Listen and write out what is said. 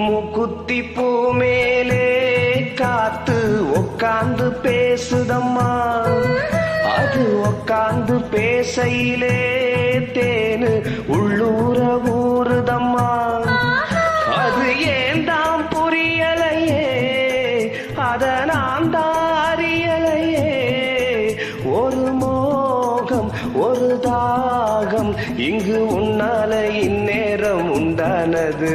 மூக்குத்தி பூ மேலே காத்து உக்காந்து பேசுதம்மா. அது உக்காந்து பேசையிலே தேனு உள்ளூர ஊறுதம்மா. அது ஏந்தாம் புரியலையே, அத நான் தாரியலையே. ஒரு மோகம் ஒரு தாகம் இங்கு உன்னால இந்நேரம் உண்டானது.